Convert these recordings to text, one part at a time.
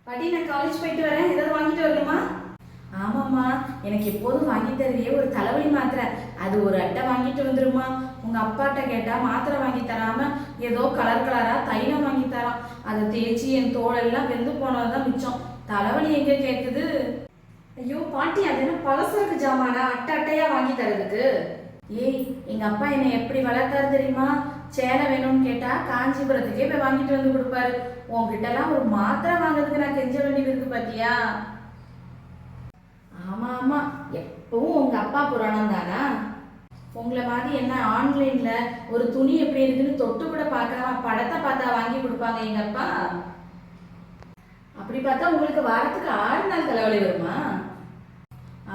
பாட்டி நான் காலேஜ் போயிட்டு வரேன், ஏதாவது வாங்கிட்டு வரணுமா? ஆமாம்மா, எனக்கு எப்போதும் வாங்கி தருவியே ஒரு தலைவலி மாத்திரை, அது ஒரு அட்டை வாங்கிட்டு வந்துருமா. உங்க அப்பாட்ட கேட்டா மாத்திரை வாங்கி தராம ஏதோ கலர் கலரா தைலம் வாங்கி தரான். அதை தேய்ச்சி என் தோலெல்லாம் வெந்து போனதுதான் மிச்சம். தலைவலி எங்க கேக்குது? ஐயோ பாட்டி, அது என்ன பலசரக்கு ஜாமானா அட்டை அட்டையா வாங்கி தரதுக்கு? ஏய், எங்க அப்பா என்னை எப்படி வளர்த்தாரு தெரியுமா? சேலை வேணும்னு கேட்டா காஞ்சிபுரத்துக்கே போய் வாங்கிட்டு வந்து கொடுப்பாரு. உன்கிட்ட எல்லாம் ஒரு மாத்திரை வாங்குறதுக்கு நான் கெஞ்ச வேண்டியது இருக்கு பாத்தியா? ஆமா ஆமா, எப்பவும் உங்க அப்பா புராணம் தானா? உங்களை மாதிரி என்ன ஆன்லைன்ல ஒரு துணி எப்படி இருக்குன்னு தொட்டு கூட பார்க்காம படத்தை பார்த்தா வாங்கி கொடுப்பாங்க எங்க அப்பா? அப்படி பார்த்தா உங்களுக்கு வாரத்துக்கு 6 நாள் தலைவலி வருமா?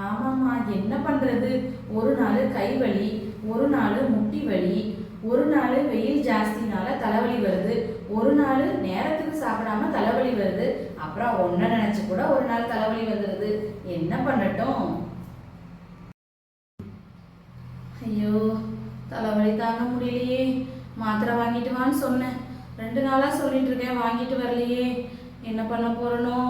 ஆமாம்மா, என்ன பண்றது? ஒரு நாள் கை வலி, ஒரு நாள் முட்டி வலி, ஒரு நாள் வெயில் ஜாஸ்தினால தலைவலி வருது, ஒரு நாள் நேரத்துக்கு சாப்பிடாம தலைவலி வருது, அப்புறம் ஒன்ன நினைச்சு கூட ஒரு நாள் தலைவலி வந்துடுது. என்ன பண்ணட்டும்? ஐயோ, தலைவலி தாங்க முடியலையே. மாத்திரை வாங்கிட்டு வான்னு சொன்னேன், 2 நாளா சொல்லிட்டு இருக்கேன், வாங்கிட்டு வரலையே. என்ன பண்ண போறனோ?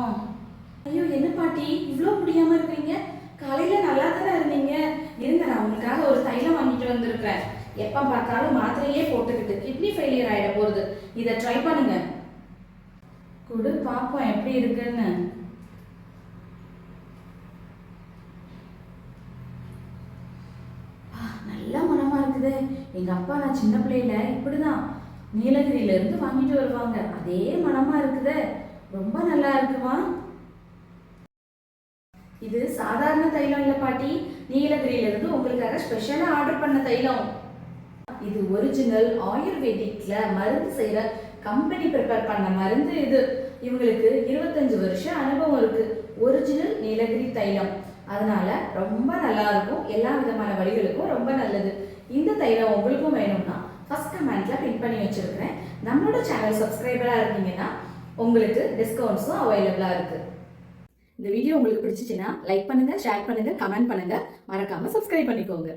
ஐயோ, என்ன பாட்டி இவ்வளோ முடியாம இருக்கீங்க? காலையில நல்லா தானே இருந்தீங்க. இருங்க, நான் உங்களுக்காக ஒரு தைலம் வாங்கிட்டு வந்திருக்கிறேன். எப்போ பார்த்தாலும் மாத்திரையே போட்டுக்கிட்டு கிட்னி ஃபெயிலியர் ஆகிட போகுது. இதை ட்ரை பண்ணுங்க. குடு பார்ப்போம் எப்படி இருக்குன்னு. நல்ல மனமா இருக்குது. எங்க அப்பா நான் சின்ன பிள்ளையில இப்படிதான் நீலகிரியில இருந்து வாங்கிட்டு வருவாங்க. அதே மனமா இருக்குது. ரொம்ப நல்லா இருக்குமா? இது சாதாரண தைலம் இல்ல பாட்டி, நீலகிரியில இருந்து உங்களுக்காக ஸ்பெஷலா ஆர்டர் பண்ண தைலம். இது ஒரிஜினல் ஆயுர்வேதிக்ல மருந்து செய்யற கம்பெனி ப்ரிப்பேர் பண்ண மருந்து. இது இவங்களுக்கு 25 வருஷம் அனுபவம் இருக்கு. ஒரிஜினல் நீலகிரி தைலம், அதனால ரொம்ப நல்லா இருக்கும். எல்லா விதமான வழிகளுக்கும் ரொம்ப நல்லது. இந்த தைலம் உங்களுக்கும் வேணும்னா ஃபர்ஸ்ட் கமெண்ட்ல பின் பண்ணி வச்சிருக்கிறேன். நம்மளோட சேனல் சப்ஸ்கிரைபரா இருந்தீங்கன்னா உங்களுக்கு டிஸ்கவுண்ட்ஸும் அவைலபிளா இருக்கு. இந்த வீடியோ உங்களுக்கு பிடிச்சிச்சுன்னா லைக் பண்ணுங்க, ஷேர் பண்ணுங்க, கமெண்ட் பண்ணுங்க, மறக்காம சப்ஸ்கிரைப் பண்ணிக்கோங்க.